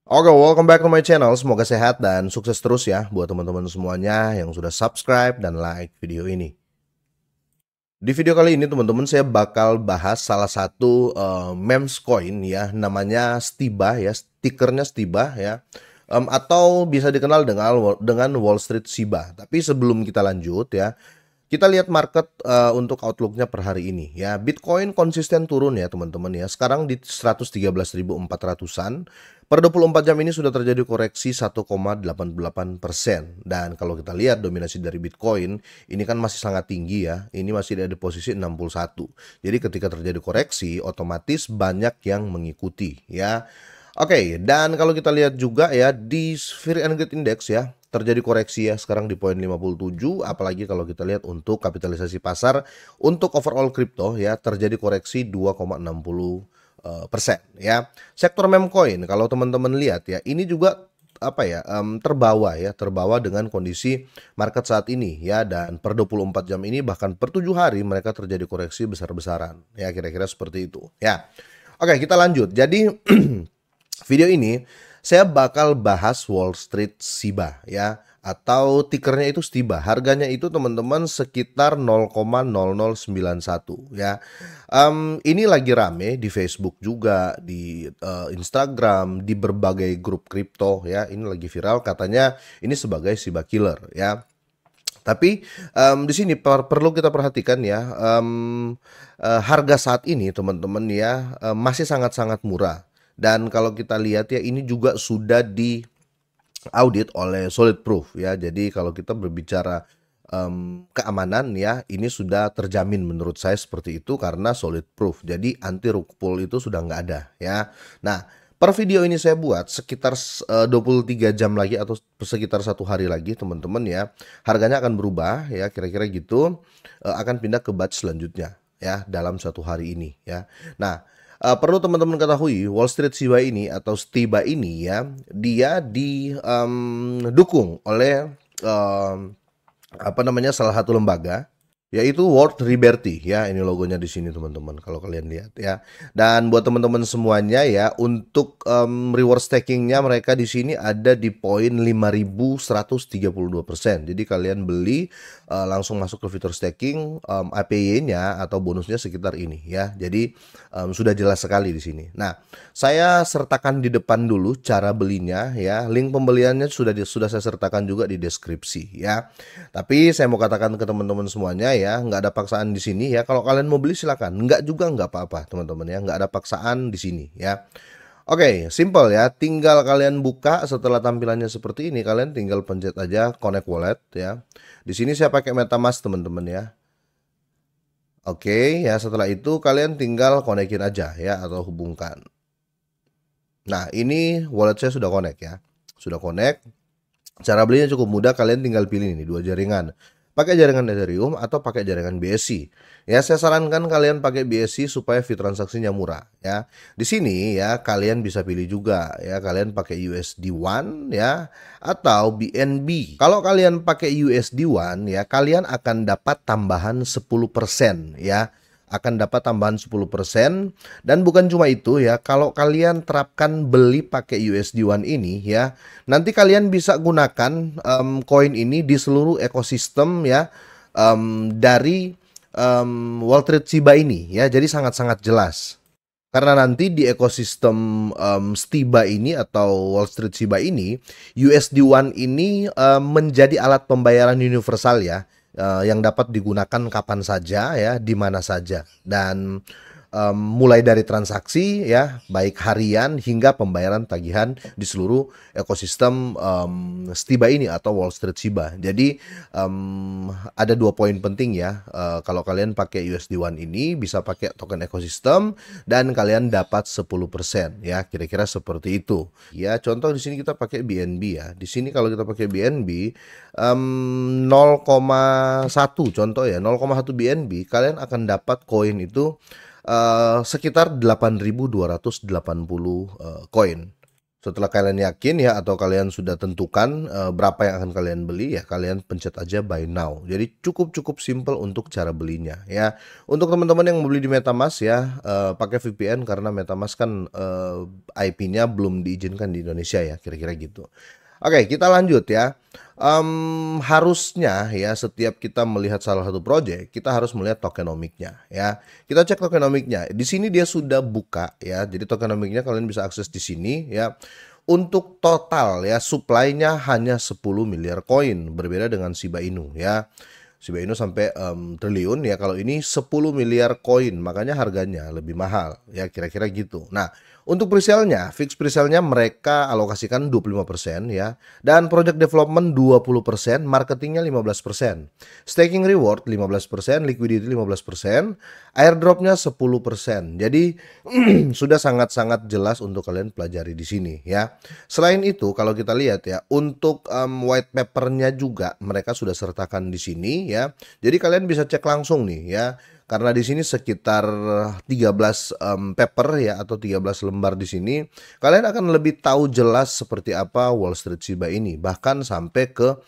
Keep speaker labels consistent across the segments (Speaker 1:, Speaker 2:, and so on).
Speaker 1: Oke, welcome back to my channel. Semoga sehat dan sukses terus ya buat teman-teman semuanya yang sudah subscribe dan like video ini. Di video kali ini teman-teman saya bakal bahas salah satu memes coin ya, namanya STIBA ya, stikernya STIBA ya. Atau bisa dikenal dengan Wall Street SIBA. Tapi sebelum kita lanjut ya, kita lihat market untuk outlooknya per hari ini ya. Bitcoin konsisten turun ya teman-teman ya. Sekarang di 113.400-an. Per 24 jam ini sudah terjadi koreksi 1,88%. Dan kalau kita lihat dominasi dari Bitcoin ini kan masih sangat tinggi ya. Ini masih ada di posisi 61. Jadi ketika terjadi koreksi otomatis banyak yang mengikuti ya. Oke, dan kalau kita lihat juga ya di Fear and Greed Index ya, terjadi koreksi ya sekarang di poin 57, apalagi kalau kita lihat untuk kapitalisasi pasar untuk overall crypto ya terjadi koreksi 2,60% ya. Sektor meme coin kalau teman-teman lihat ya ini juga terbawa dengan kondisi market saat ini ya, dan per 24 jam ini bahkan per 7 hari mereka terjadi koreksi besar-besaran ya, kira-kira seperti itu ya. Oke, kita lanjut. Jadi video ini saya bakal bahas Wall Street SIBA ya, atau tikernya itu STIBA. Harganya itu teman-teman sekitar 0,0091 ya. Ini lagi rame di Facebook juga, di Instagram, di berbagai grup kripto ya. Ini lagi viral katanya ini sebagai SIBA killer ya. Tapi di sini perlu kita perhatikan ya, harga saat ini teman-teman ya masih sangat-sangat murah. Dan kalau kita lihat ya ini juga sudah diaudit oleh Solid Proof ya. Jadi kalau kita berbicara keamanan ya, ini sudah terjamin menurut saya seperti itu karena Solid Proof. Jadi anti rug pull itu sudah nggak ada ya. Nah, per video ini saya buat sekitar 23 jam lagi atau sekitar 1 hari lagi teman-teman ya. Harganya akan berubah ya, kira-kira gitu. Akan pindah ke batch selanjutnya ya dalam 1 hari ini ya. Nah, perlu teman-teman ketahui Wall Street SIBA ini atau STIBA ini ya, dia didukung oleh salah satu lembaga yaitu World Liberty ya. Ini logonya di sini teman-teman kalau kalian lihat ya. Dan buat teman-teman semuanya ya, untuk reward stakingnya mereka di sini ada di poin 5.132%. Jadi kalian beli langsung masuk ke fitur staking, APY-nya atau bonusnya sekitar ini ya. Jadi sudah jelas sekali di sini. Nah, saya sertakan di depan dulu cara belinya ya. Link pembeliannya sudah saya sertakan juga di deskripsi ya. Tapi saya mau katakan ke teman-teman semuanya ya, nggak ada paksaan di sini ya. Kalau kalian mau beli silakan, nggak juga nggak apa-apa teman-teman ya, nggak ada paksaan di sini ya. Oke, simple ya. Tinggal kalian buka setelah tampilannya seperti ini, kalian tinggal pencet aja connect wallet ya. Di sini saya pakai MetaMask teman-teman ya. Oke ya, setelah itu kalian tinggal konekin aja ya atau hubungkan. Nah, ini wallet saya sudah connect ya. Sudah connect. Cara belinya cukup mudah, kalian tinggal pilih ini 2 jaringan. Pakai jaringan Ethereum atau pakai jaringan BSC. Ya, saya sarankan kalian pakai BSC supaya fee transaksinya murah ya. Di sini ya kalian bisa pilih juga ya, kalian pakai USD One ya atau BNB. Kalau kalian pakai USD One ya, kalian akan dapat tambahan 10% ya, akan dapat tambahan 10%. Dan bukan cuma itu ya, kalau kalian terapkan beli pakai USD One ini ya, nanti kalian bisa gunakan koin ini di seluruh ekosistem ya, dari Wall Street SIBA ini ya. Jadi sangat-sangat jelas. Karena nanti di ekosistem STIBA ini atau Wall Street SIBA ini, USD One ini menjadi alat pembayaran universal ya, yang dapat digunakan kapan saja ya, di mana saja. Dan mulai dari transaksi ya, baik harian hingga pembayaran tagihan di seluruh ekosistem STIBA ini atau Wall Street SIBA. Jadi ada 2 poin penting ya. Kalau kalian pakai USD One ini bisa pakai token ekosistem dan kalian dapat 10% ya, kira-kira seperti itu. Ya, contoh di sini kita pakai BNB ya. Di sini kalau kita pakai BNB 0,1 contoh ya, 0,1 BNB kalian akan dapat koin itu sekitar 8.280 koin. Setelah kalian yakin ya atau kalian sudah tentukan berapa yang akan kalian beli ya kalian pencet aja buy now. Jadi cukup simple untuk cara belinya ya. Untuk teman-teman yang mau beli di MetaMask ya pakai VPN karena MetaMask kan IP-nya belum diizinkan di Indonesia ya kira-kira gitu. Oke, kita lanjut ya. Harusnya ya setiap kita melihat salah satu project, kita harus melihat tokenomiknya ya. Kita cek tokenomiknya. Di sini dia sudah buka ya. Jadi tokenomiknya kalian bisa akses di sini ya. Untuk total ya supply-nya hanya 10 miliar koin, berbeda dengan Shiba Inu ya. Shiba Inu sampai triliun ya, kalau ini 10 miliar koin, makanya harganya lebih mahal ya kira-kira gitu. Nah, untuk presale-nya, fix presale-nya mereka alokasikan 25% ya, dan project development 20%, marketingnya 15%, staking reward 15%, liquidity 15%, airdropnya 10%. Jadi sudah sangat-sangat jelas untuk kalian pelajari di sini ya. Selain itu, kalau kita lihat ya, untuk white paper-nya juga mereka sudah sertakan di sini ya. Jadi kalian bisa cek langsung nih ya. Karena di sini sekitar 13 paper ya atau 13 lembar di sini, kalian akan lebih tahu jelas seperti apa Wall Street Shiba ini, bahkan sampai ke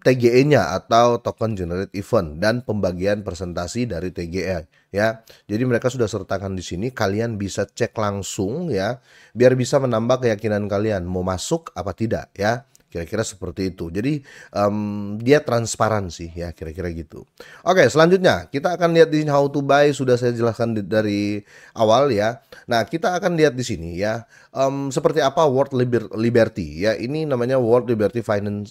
Speaker 1: TGE-nya atau token generate event dan pembagian presentasi dari TGE ya. Jadi mereka sudah sertakan di sini, kalian bisa cek langsung ya, biar bisa menambah keyakinan kalian mau masuk apa tidak ya. Kira-kira seperti itu. Jadi dia transparan sih ya kira-kira gitu. Oke, selanjutnya kita akan lihat di sini how to buy, sudah saya jelaskan dari awal ya. Nah, kita akan lihat di sini ya seperti apa World Liberty ya. Ini namanya World Liberty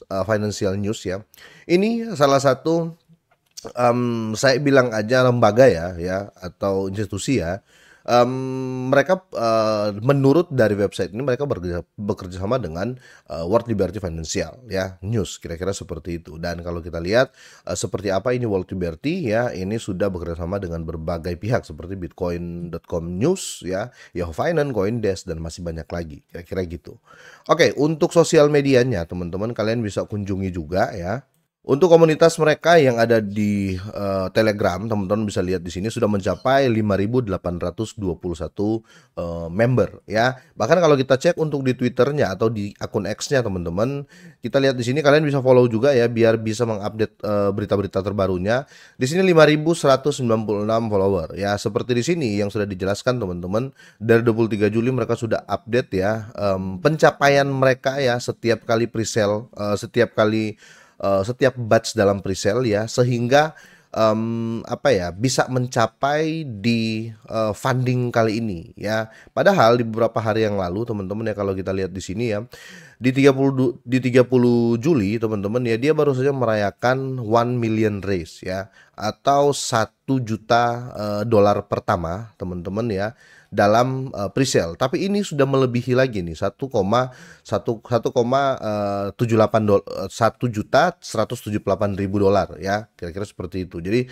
Speaker 1: Financial News ya. Ini salah satu saya bilang aja lembaga ya atau institusi ya. Mereka menurut dari website ini mereka bekerja sama dengan World Liberty Financial ya News, kira-kira seperti itu. Dan kalau kita lihat seperti apa ini World Liberty ya, ini sudah bekerja sama dengan berbagai pihak seperti Bitcoin.com News ya, Yahoo Finance, CoinDesk, dan masih banyak lagi, kira-kira gitu. Oke, untuk sosial medianya teman-teman kalian bisa kunjungi juga ya. Untuk komunitas mereka yang ada di Telegram, teman-teman bisa lihat di sini sudah mencapai 5.821 member ya. Bahkan kalau kita cek untuk di Twitternya atau di akun X-nya teman-teman, kita lihat di sini kalian bisa follow juga ya biar bisa mengupdate berita-berita terbarunya. Di sini 5.196 follower ya. Seperti di sini yang sudah dijelaskan teman-teman, dari 23 Juli mereka sudah update ya pencapaian mereka ya setiap kali presale, setiap batch dalam presale ya, sehingga apa ya bisa mencapai di funding kali ini ya. Padahal di beberapa hari yang lalu teman-teman ya, kalau kita lihat di sini ya, di 30 Juli teman-teman ya, dia baru saja merayakan 1 million raise ya, atau 1 juta dolar pertama teman-teman ya dalam presale. Tapi ini sudah melebihi lagi nih 1,178 dolar ya, kira-kira seperti itu. Jadi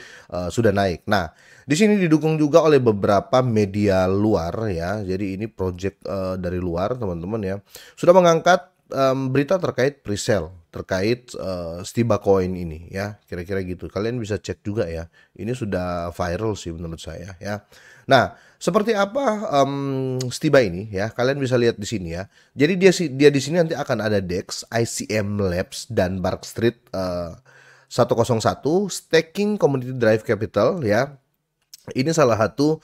Speaker 1: sudah naik. Nah, di sini didukung juga oleh beberapa media luar ya. Jadi ini project dari luar teman-teman ya, sudah mengangkat berita terkait presale, terkait Shiba Coin ini ya, kira-kira gitu. Kalian bisa cek juga ya. Ini sudah viral sih menurut saya ya. Nah, seperti apa Shiba ini ya? Kalian bisa lihat di sini ya. Jadi dia di sini nanti akan ada DEX, ICM Labs, dan Bark Street 101 Staking Community Drive Capital ya. Ini salah satu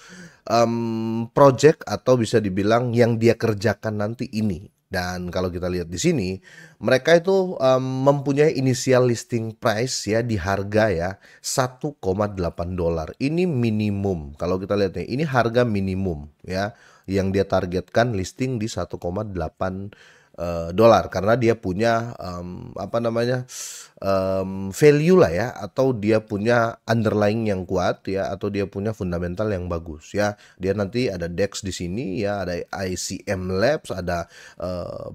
Speaker 1: project atau bisa dibilang yang dia kerjakan nanti ini. Dan kalau kita lihat di sini, mereka itu mempunyai initial listing price ya di harga ya 1,8 dolar. Ini minimum. Kalau kita lihat nih, ini harga minimum ya yang dia targetkan listing di 1,8 dolar, karena dia punya apa namanya value lah ya, atau dia punya underlying yang kuat ya, atau dia punya fundamental yang bagus ya. Dia nanti ada DEX di sini ya, ada ICM Labs, ada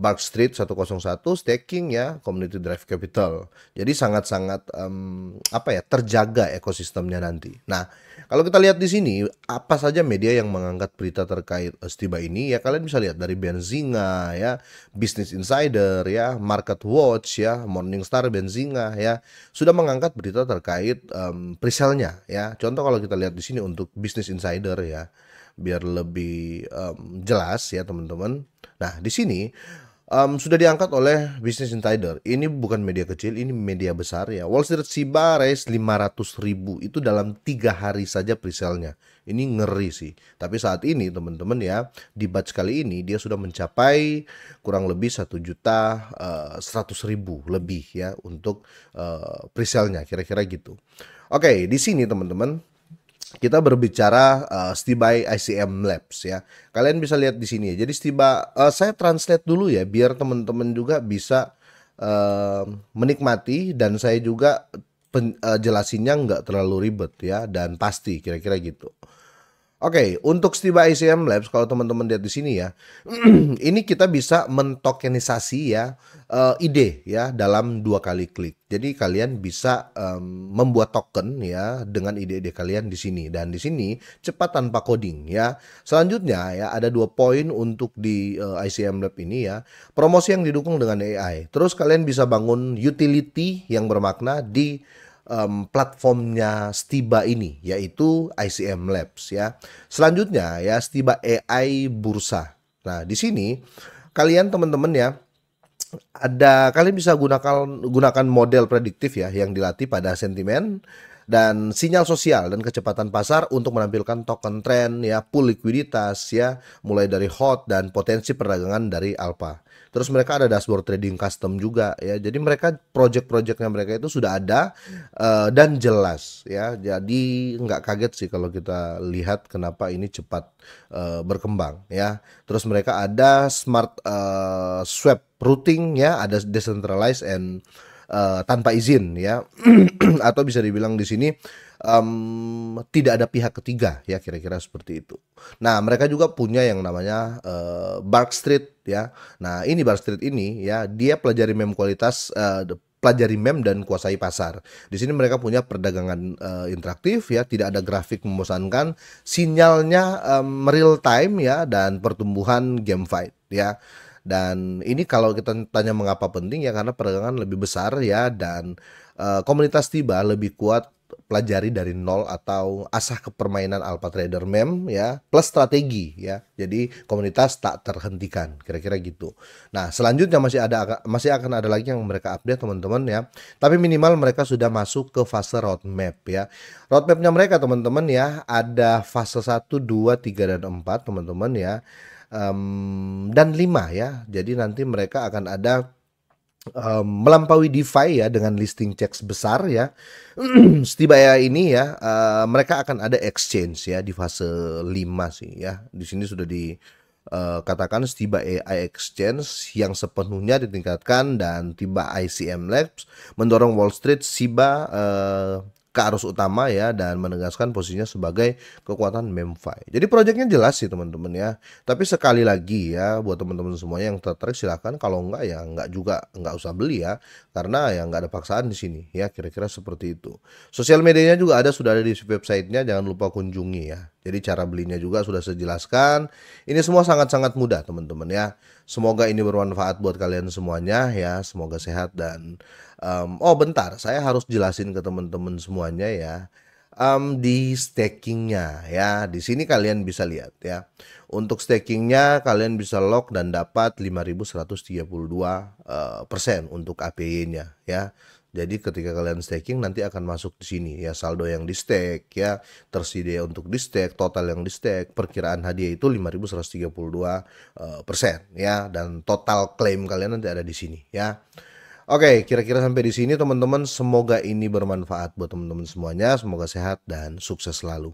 Speaker 1: Bark Street 101 Staking ya, Community Drive Capital. Jadi sangat-sangat apa ya, terjaga ekosistemnya nanti. Nah, kalau kita lihat di sini apa saja media yang mengangkat berita terkait Shiba ini ya, kalian bisa lihat dari Benzinga ya, Business Insider ya, Market Watch ya, Morningstar, Benzinga ya, sudah mengangkat berita terkait presale-nya ya. Contoh kalau kita lihat di sini untuk Business Insider ya, biar lebih jelas ya teman-teman. Nah, di sini sudah diangkat oleh Business Insider. Ini bukan media kecil, ini media besar ya. Wall Street Shiba raise 500.000 itu dalam 3 hari saja presale-nya. Ini ngeri sih. Tapi saat ini teman-teman ya, di batch kali ini dia sudah mencapai kurang lebih 1.100.000 lebih ya untuk presale-nya, kira-kira gitu. Oke, di sini teman-teman kita berbicara Stiba ICM Labs ya. Kalian bisa lihat di sini. Jadi Stiba, saya translate dulu ya, biar teman-teman juga bisa menikmati dan saya juga jelasinnya nggak terlalu ribet ya dan pasti kira-kira gitu. Oke, untuk Stiba ICM Labs kalau teman-teman lihat di sini ya, ini kita bisa mentokenisasi ya ide ya dalam 2 kali klik. Jadi kalian bisa membuat token ya dengan ide-ide kalian di sini dan di sini cepat tanpa coding ya. Selanjutnya ya ada 2 poin untuk di ICM Lab ini ya, promosi yang didukung dengan AI. Terus kalian bisa bangun utility yang bermakna di platformnya Stiba ini yaitu ICM Labs ya. Selanjutnya ya Stiba AI Bursa. Nah, di sini kalian teman-teman ya kalian bisa gunakan model prediktif ya yang dilatih pada sentimen dan sinyal sosial dan kecepatan pasar untuk menampilkan token tren ya, pool likuiditas ya, mulai dari hot dan potensi perdagangan dari alpha. Terus mereka ada dashboard trading custom juga ya. Jadi mereka project-projectnya mereka itu sudah ada dan jelas ya. Jadi nggak kaget sih kalau kita lihat kenapa ini cepat berkembang ya. Terus mereka ada smart swap routing ya, ada decentralized and tanpa izin ya. Atau bisa dibilang di sini tidak ada pihak ketiga ya, kira-kira seperti itu. Nah, mereka juga punya yang namanya Bark Street ya. Nah, ini Bark Street ini ya, dia pelajari meme kualitas, pelajari meme dan kuasai pasar. Di sini mereka punya perdagangan interaktif ya, tidak ada grafik membosankan, sinyalnya real time ya, dan pertumbuhan game fight ya. Dan ini kalau kita tanya mengapa penting ya, karena perdagangan lebih besar ya, dan komunitas Stiba lebih kuat, pelajari dari nol atau asah kepermainan alpha trader mem ya, plus strategi ya. Jadi komunitas tak terhentikan, kira-kira gitu. Nah, selanjutnya masih akan ada lagi yang mereka update teman-teman ya. Tapi minimal mereka sudah masuk ke fase roadmap ya. Roadmapnya mereka teman-teman ya, ada fase 1, 2, 3 dan 4 teman-teman ya. Dan 5 ya. Jadi nanti mereka akan ada melampaui DeFi ya dengan listing checks besar ya. Stiba ini ya, mereka akan ada exchange ya di fase 5 sih ya. Di sini sudah dikatakan Stiba AI Exchange yang sepenuhnya ditingkatkan, dan Stiba ICM Labs mendorong Wall Street Shiba ke arus utama ya, dan menegaskan posisinya sebagai kekuatan MemeFi. Jadi proyeknya jelas sih teman-teman ya. Tapi sekali lagi ya, buat teman-teman semuanya yang tertarik silahkan, kalau enggak ya enggak usah beli ya, karena ya enggak ada paksaan di sini ya, kira-kira seperti itu. Sosial medianya juga sudah ada di websitenya, jangan lupa kunjungi ya. Jadi cara belinya juga sudah saya jelaskan. Ini semua sangat-sangat mudah teman-teman ya. Semoga ini bermanfaat buat kalian semuanya ya. Semoga sehat dan oh bentar, saya harus jelasin ke teman-teman semuanya ya. Di stakingnya ya, di sini kalian bisa lihat ya. Untuk stakingnya kalian bisa lock dan dapat 5.132% untuk APY-nya ya. Jadi ketika kalian staking nanti akan masuk di sini ya, saldo yang di stake ya, tersedia untuk di stake, total yang di stake, perkiraan hadiah itu 5.132% ya, dan total claim kalian nanti ada di sini ya. Oke, kira-kira sampai di sini teman-teman. Semoga ini bermanfaat buat teman-teman semuanya. Semoga sehat dan sukses selalu.